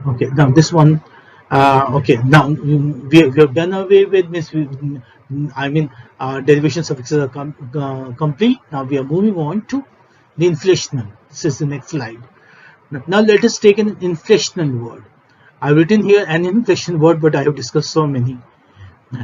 Okay, now this one. Okay, now we have done away with derivation suffixes are complete. Now we are moving on to the inflectional. This is the next slide. Now let us take an inflectional word. I've written here an inflection word, but I have discussed so many.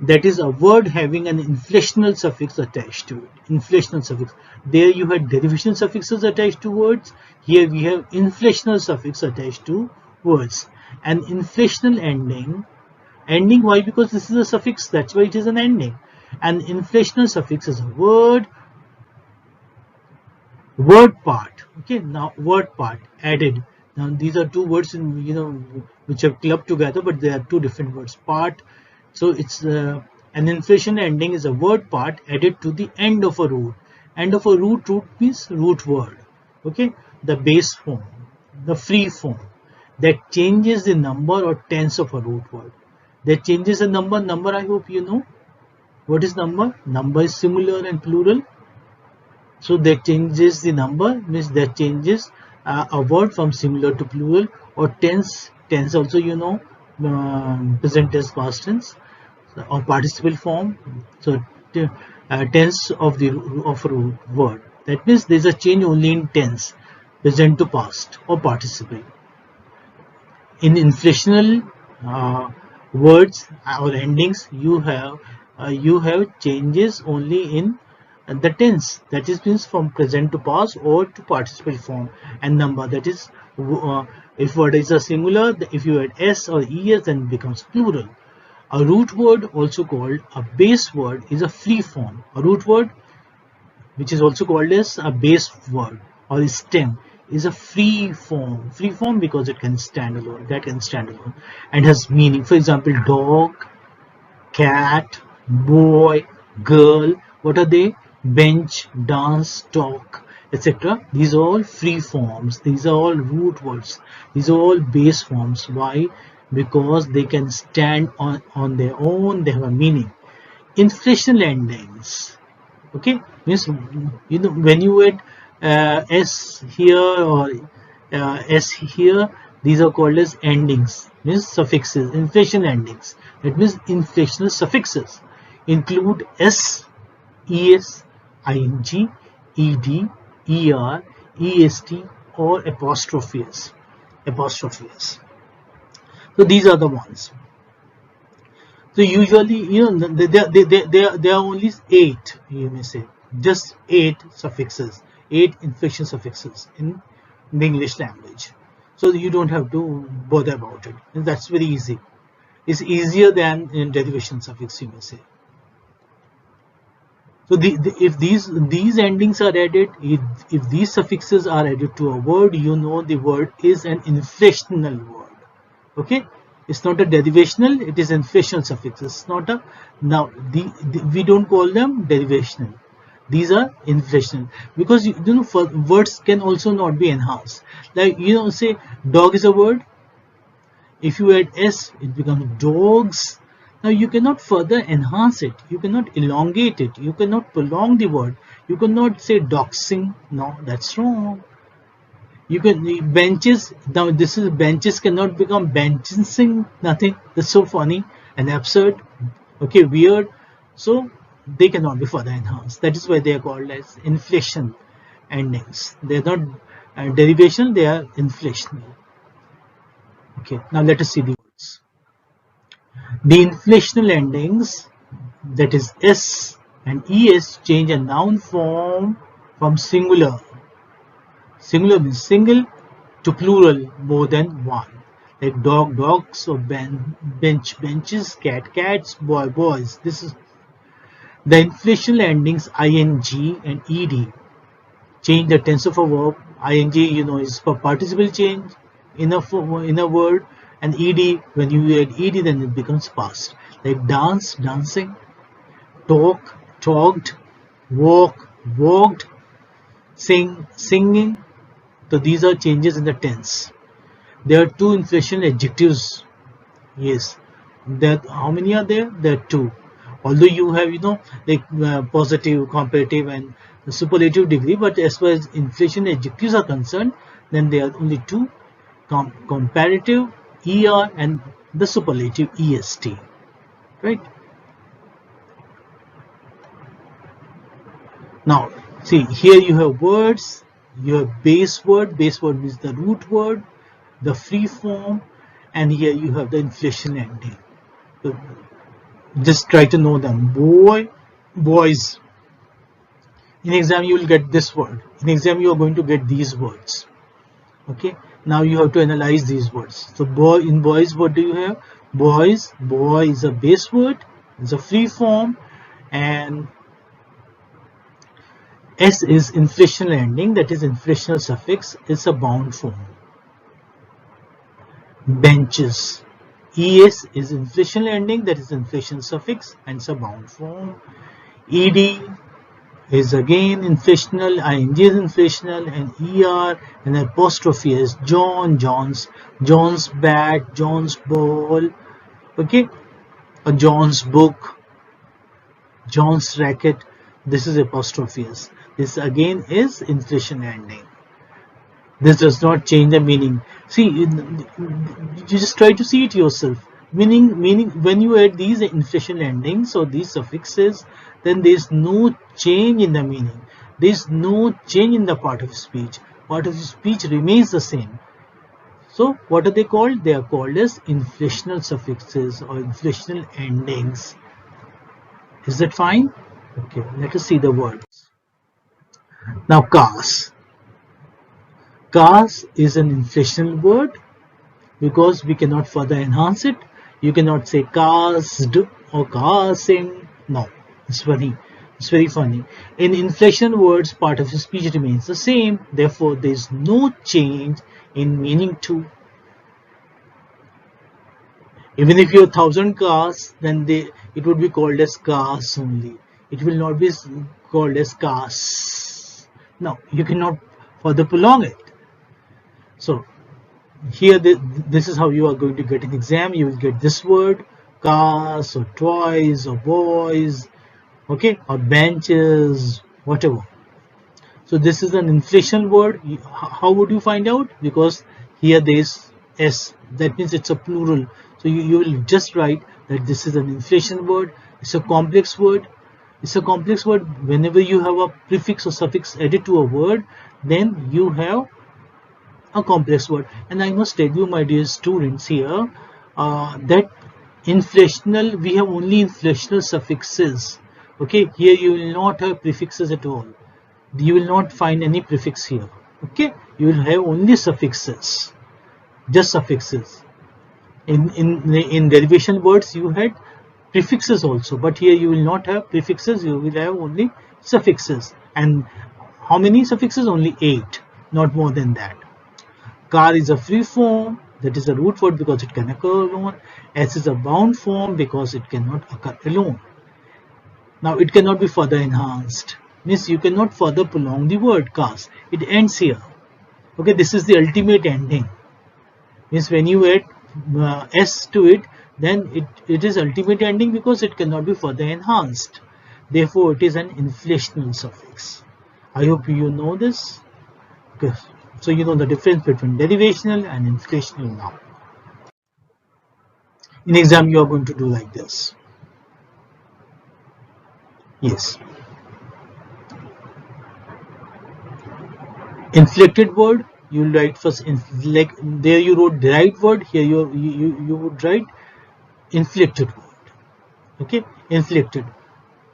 That is a word having an inflectional suffix attached to it. Inflectional suffix. There you had derivation suffixes attached to words. Here we have inflectional suffix attached to words. An inflectional ending. Ending, why? Because this is a suffix, that's why it is an ending. An inflectional suffix is a word part. Okay, now word part added. Now these are two words in which have clubbed together, but they are two different words. Part. So it's an inflection ending is a word part added to the end of a root. End of a root means root word. Okay, the base form, the free form that changes the number or tense of a root word. That changes the number. Number, I hope you know. What is number? Number is singular and plural. So that changes the number, means that changes a word from singular to plural. Or tense. Tense also you know, present tense, past tense, or participle form. So tense of a word. That means there is a change only in tense, present to past or participle. In inflectional words or endings, you have changes only in the tense, that is means from present to past or to participle form, and number, that is if word is a singular, if you add s or es, then it becomes plural. A root word, also called a base word, is a free form. A root word, which is also called as a base word or stem, is a free form. Free form because it can stand alone, that can stand alone, and has meaning. For example, dog, cat, boy, girl. What are they? Bench, dance, talk, etc. These are all free forms. These are all root words. These are all base forms. Why? Because they can stand on their own. They have a meaning. Inflectional endings. Okay, means when you add s here or s here, these are called as endings, means suffixes. Inflection endings, that means inflectional suffixes, include s, es, ing, ed, er, est, or apostrophes. So these are the ones. So usually, there are only 8, you may say, just 8 suffixes, 8 inflection suffixes in the English language. So you don't have to bother about it. And that's very easy. It's easier than in derivation suffix, you may say. So if these endings are added, if these suffixes are added to a word, you know the word is an inflectional word. Okay. It's not a derivational, it is inflectional suffix. It's not a, now we don't call them derivational. These are inflectional because words can also not be enhanced. Like say dog is a word. If you add s, it becomes dogs. Now you cannot further enhance it. You cannot elongate it. You cannot prolong the word. You cannot say doxing. No, that's wrong. You can benches, now this is benches cannot become benching, nothing. That's so funny and absurd. Okay, weird. So they cannot be further enhanced. That is why they are called as inflection endings. They are not derivation, they are inflectional. Okay, now let us see the words. The inflectional endings, that is s and es, change a noun form from singular means single to plural more than one, like dog, dogs, or bench, benches, cat, cats, boy, boys. This is the inflectional endings ing and ed change the tense of a verb. Ing is for participle change in a word, and ed, when you add ed, then it becomes past, like dance, dancing, talk, talked, walk, walked, sing, singing. So these are changes in the tense. There are 2 inflection adjectives. Yes. How many are there? There are 2. Although you have, like positive, comparative, and superlative degree, but as far as inflection adjectives are concerned, then there are only 2: comparative ER and the superlative EST, right? Now, see, here you have words, you have base word means the root word, the free form, and here you have the inflation ending. So just try to know them. Boy, boys. In exam you will get this word. In exam you are going to get these words. Okay. Now you have to analyze these words. So boy, in boys, what do you have? Boys, boy is a base word, it's a free form, and S is inflational ending, that is inflational suffix, it's a bound form. Benches, ES is inflational ending, that is inflation suffix, and it's a bound form. ED is again inflational, ING is inflational, and ER and apostrophe is John, John's bat, John's ball, okay, or John's book, John's racket. This is apostrophe S. This again is inflation ending. This does not change the meaning. See, you just try to see it yourself. Meaning when you add these inflation endings or these suffixes, then there is no change in the meaning. There is no change in the part of speech. Part of speech remains the same. So what are they called? They are called as inflational suffixes or inflational endings. Is that fine? Okay, let us see the words. Now cars. Cars is an inflational word because we cannot further enhance it. You cannot say cast or casting. No, it's very funny. In inflection words, part of the speech remains the same. Therefore, there is no change in meaning too. Even if you have 1,000 cars, then it would be called as cars only. It will not be called as cars. No, you cannot further prolong it. So here this is how you are going to get an exam. You will get this word, cars or toys or boys, okay, or benches, whatever. So this is an inflation word. How would you find out? Because here there is S, that means it's a plural. So you will just write that this is an inflation word. It's a complex word. It's a complex word. Whenever you have a prefix or suffix added to a word, then you have a complex word. And I must tell you, my dear students, here that inflational, we have only inflational suffixes. Okay, here you will not have prefixes at all. You will not find any prefix here. Okay, you will have only suffixes, just suffixes. In derivation words you had prefixes also, but here you will not have prefixes. You will have only suffixes. And how many suffixes? Only 8, not more than that. Car is a free form, that is a root word because it can occur alone. S is a bound form because it cannot occur alone. Now it cannot be further enhanced, means you cannot further prolong the word cars. It ends here. Okay, this is the ultimate ending. Means when you add S to it, then it is ultimate ending because it cannot be further enhanced. Therefore, it is an inflational suffix. I hope you know this. Okay. So you know the difference between derivational and inflational now. In exam, you are going to do like this. Yes. Inflected word, you will write first, like there you wrote derived word, here you would write inflected word. Okay, inflected.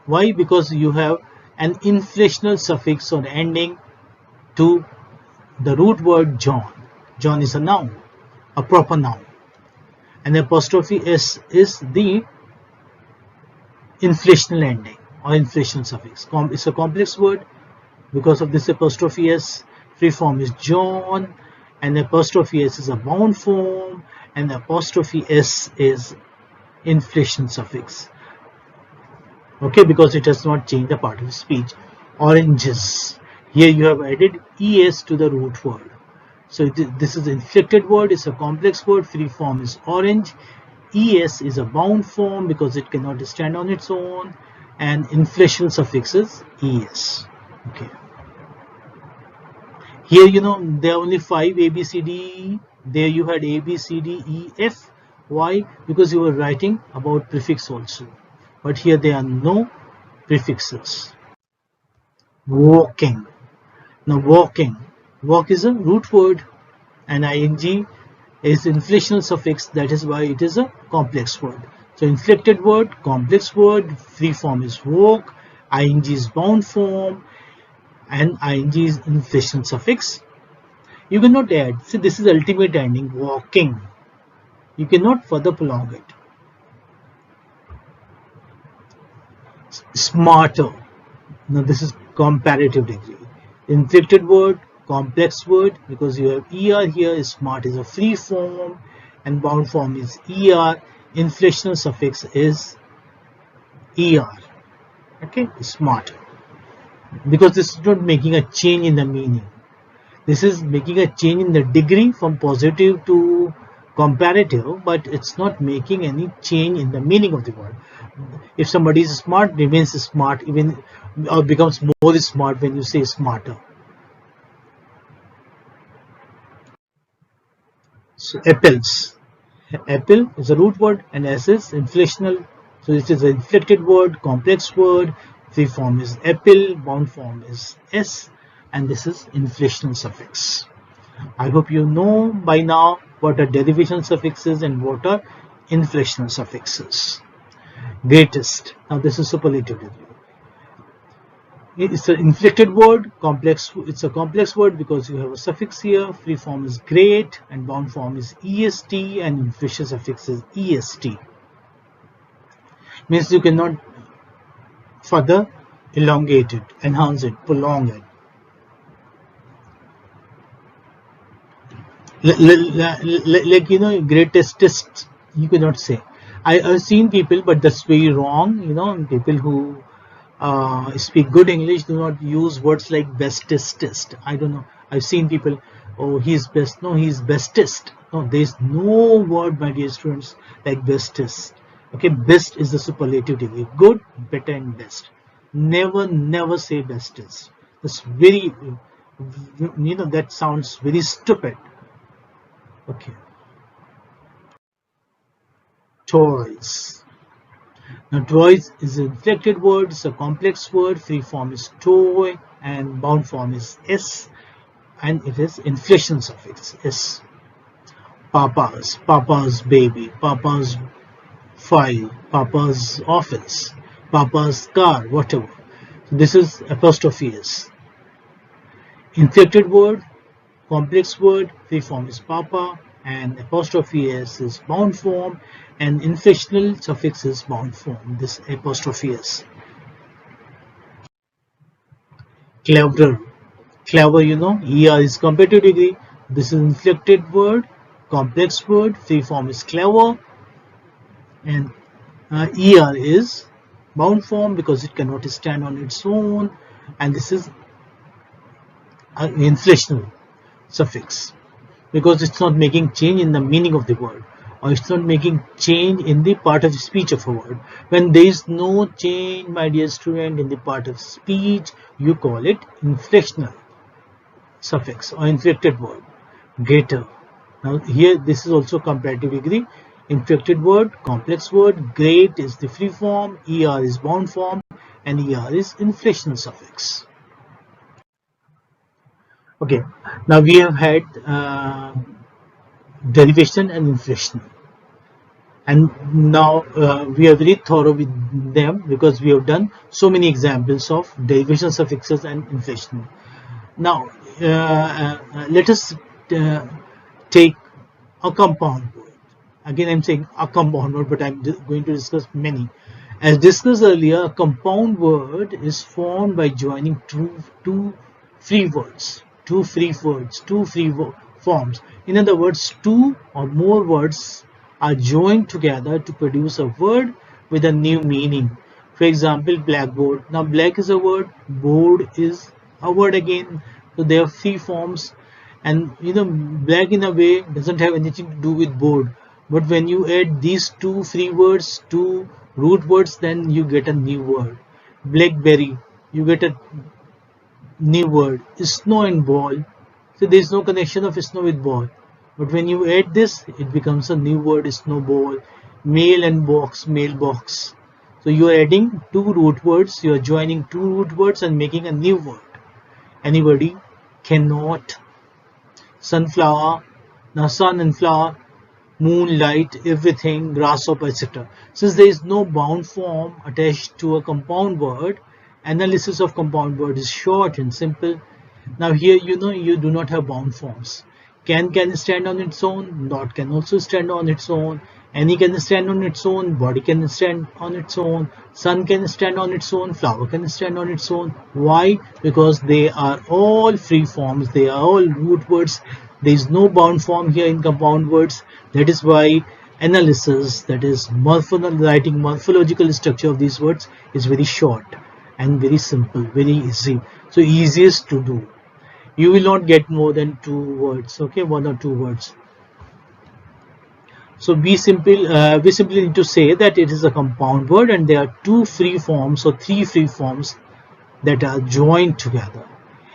Why? Because you have an inflational suffix or ending to the root word John. John is a noun, a proper noun, and apostrophe S is the inflational ending or inflational suffix. It's a complex word. Because of this apostrophe S, free form is John, and apostrophe S is a bound form, and apostrophe S is inflation suffix. Okay, because it has not changed the part of speech. Oranges. Here you have added ES to the root word. So this is an inflected word, it's a complex word, free form is orange. ES is a bound form because it cannot stand on its own, and inflation suffix is ES. Okay. Here you know there are only 5 A, B, C, D There you had A, B, C, D, E, F. Why? Because you were writing about prefix also. But here there are no prefixes. Walking. Now walking. Walk is a root word and ing is inflational suffix. That is why it is a complex word. So inflected word, complex word, free form is walk, ing is bound form, and ing is inflational suffix. You cannot add. See, this is ultimate ending, walking. You cannot further prolong it. Smarter. Now this is comparative degree. Inflected word, complex word, because you have er here. Smart is a free form and bound form is er. Inflational suffix is er. Okay, smart. Because this is not making a change in the meaning. This is making a change in the degree from positive to comparative, but it's not making any change in the meaning of the word. If somebody is smart, remains smart, even or becomes more smart when you say smarter. So apples. Apple is a root word and S is inflational. So it is an inflected word, complex word. Free form is apple, bound form is S, and this is inflational suffix. I hope you know by now what are derivation suffixes and what are inflational suffixes. Greatest. Now this is superlative degree. It's an inflected word, complex. It's a complex word because you have a suffix here. Free form is great and bound form is est, and inflational suffix is est. Means you cannot further elongate it, enhance it, prolong it. Like greatest, you cannot say. I've seen people, but that's very wrong. People who speak good English do not use words like bestest. I don't know. I've seen people, oh, he's best. No, he's bestest. No, there's no word, my dear students, like bestest. Okay, best is the superlative degree. Good, better, and best. Never say bestest. That's very, that sounds very stupid. Okay. Toys. Now toys is an inflected word, it's a complex word, free form is toy and bound form is S, and it is inflation suffix S. Papa's baby, Papa's file, Papa's office, Papa's car, whatever. So this is apostrophe S. Inflected word, complex word, free form is Papa, and apostrophe S is bound form, and inflational suffix is bound form, this apostrophe S. Clever, ER is comparative degree. This is inflected word, complex word, free form is clever, and ER is bound form because it cannot stand on its own, and this is inflational suffix because it's not making change in the meaning of the word, or it's not making change in the part of speech of a word. When there is no change, my dear student, in the part of speech, you call it inflectional suffix or inflected word. Greater. Now here this is also comparative degree. Inflected word, complex word, great is the free form, ER is bound form, and ER is inflational suffix. Okay, now we have had derivation and inflation, and now we are very thorough with them because we have done so many examples of derivation suffixes and inflation. Now let us take a compound word. Again, I'm saying a compound word, but I'm going to discuss many. As discussed earlier, a compound word is formed by joining two free words. Two free forms. In other words, two or more words are joined together to produce a word with a new meaning. For example, blackboard. Now, black is a word, board is a word again. So they have free forms, and black in a way doesn't have anything to do with board. But when you add these two free words, two root words, then you get a new word. Blackberry, you get a new word. Snow and ball. So there is no connection of snow with ball. But when you add this, it becomes a new word: snowball, mail and box, mailbox. So you are adding two root words, you are joining two root words and making a new word. Anybody, cannot, sunflower, now sun and flower, moonlight, everything, grasshopper, etc. Since there is no bound form attached to a compound word, analysis of compound word is short and simple. Now here you do not have bound forms. Can stand on its own, not can also stand on its own, any can stand on its own, body can stand on its own, sun can stand on its own, flower can stand on its own. Why? Because they are all free forms, they are all root words. There is no bound form here in compound words. That is why analysis, that is writing morphological structure of these words, is very short and very simple, very easy. So easiest to do. You will not get more than two words, okay, one or two words. So we simply need to say that it is a compound word and there are two free forms or three free forms that are joined together.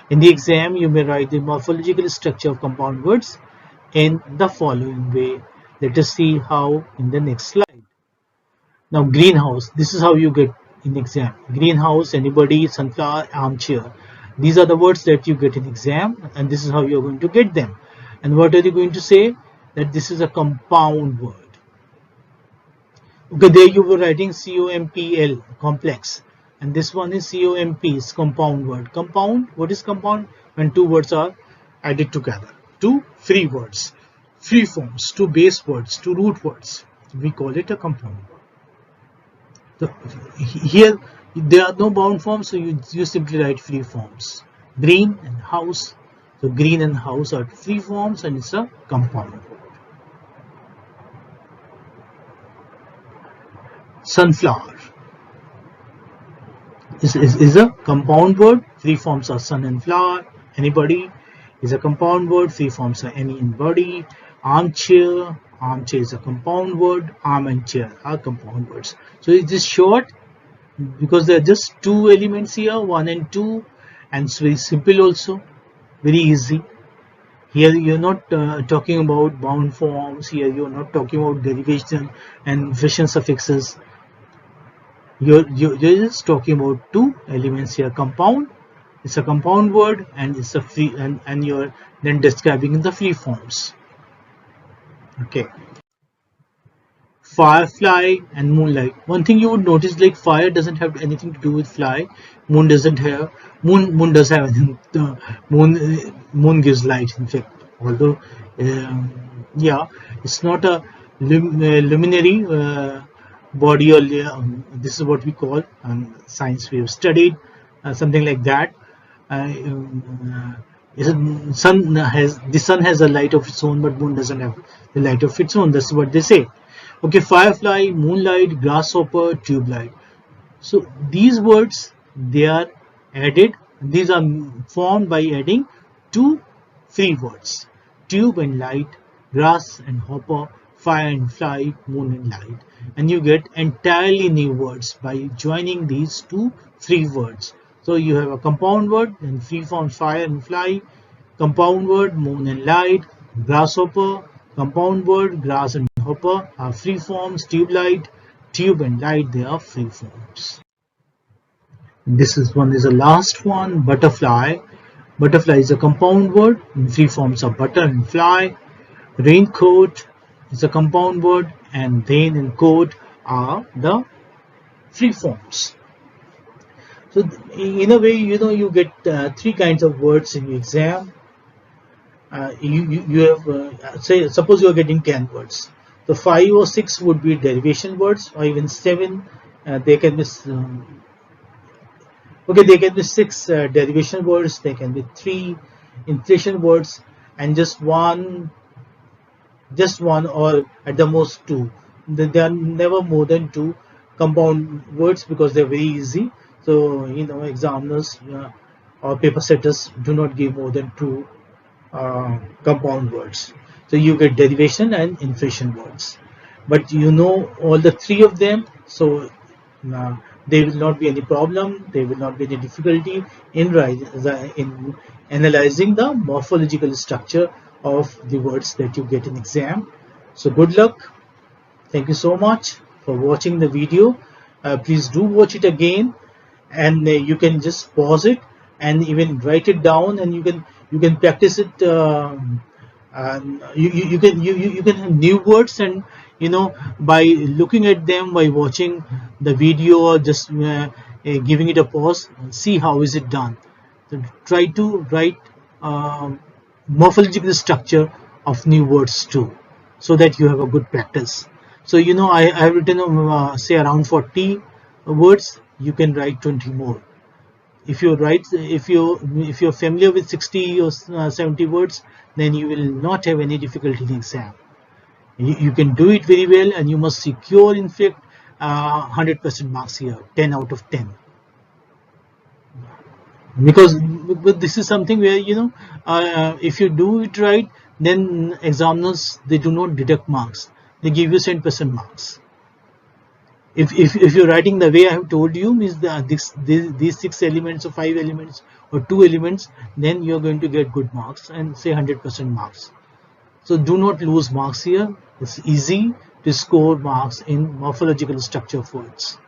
In the exam, you may write the morphological structure of compound words in the following way. Let us see how in the next slide. Now, greenhouse, this is how you get in exam. Greenhouse, anybody, sunflower, armchair. These are the words that you get in exam, and this is how you are going to get them. And what are you going to say? That this is a compound word. Okay, there you were writing COMPL, complex. And this one is COMP, is compound word. Compound, what is compound? When two words are added together. Two free words, free forms, two base words, two root words. We call it a compound word. So here there are no bound forms, so you simply write free forms. Green and house. So green and house are free forms and it's a compound word. Sunflower is a compound word. Free forms are sun and flower. Anybody is a compound word. Free forms are any and body. Armchair, armchair is a compound word. Arm and chair are compound words. So it is short because there are just two elements here, 1 and 2, and it's very simple also, very easy. Here you're not talking about bound forms. Here you're not talking about derivation and inflection suffixes. You're just talking about two elements here. Compound, it's a compound word, and it's a free, and you're then describing the free forms. Okay. Firefly and moonlight. One thing you would notice, like fire doesn't have anything to do with fly. Moon doesn't have. Moon does have anything. Moon gives light. In fact, although yeah, it's not a luminary body, or this is what we call science. We have studied something like that. The sun has a light of its own, but moon doesn't have the light of its own. That's what they say. Okay, firefly, moonlight, grasshopper, tube light. So these words, they are added. These are formed by adding two free words: tube and light, grass and hopper, fire and fly, moon and light. And you get entirely new words by joining these two free words. So you have a compound word and free forms fire and fly, compound word moon and light, grasshopper, compound word grass and hopper are free forms, tube and light, they are free forms. This is the last one, butterfly. Butterfly is a compound word and free forms are butter and fly. Raincoat is a compound word and rain and coat are the free forms. So in a way, you get three kinds of words in the exam. You have suppose you are getting 10 words. So 5 or 6 would be derivation words, or even 7. They can be they can be 6 derivation words. They can be 3 inflation words, and just one, or at the most 2. They are never more than 2 compound words because they are very easy. So examiners or paper setters do not give more than 2 compound words. So you get derivation and inflation words, but all the 3 of them, so there will not be any problem, there will not be any difficulty in analyzing the morphological structure of the words that you get in exam. So good luck. Thank you so much for watching the video. Please do watch it again, and you can just pause it and even write it down, and you can practice it. And you can have new words, and by looking at them, by watching the video, or just giving it a pause, see how is it done. So try to write morphological structure of new words too, so that you have a good practice. So I have written say around 40 words. You can write 20 more. If you're familiar with 60 or 70 words, then you will not have any difficulty in exam. You can do it very well, and you must secure, in fact, 100% marks here, 10 out of 10. Because this is something where if you do it right, then examiners, they do not deduct marks, they give you 100% marks. If you're writing the way I have told you, means these 6 elements or 5 elements or 2 elements, then you're going to get good marks, and say 100% marks. So do not lose marks here. It's easy to score marks in morphological structure of words.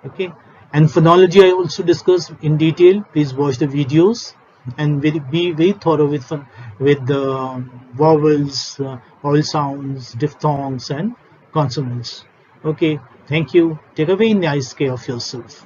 Okay, and phonology I also discussed in detail. Please watch the videos and be very thorough with the vowels, vowel sounds, diphthongs, and consonants. Okay, thank you. Take a very nice care of yourself.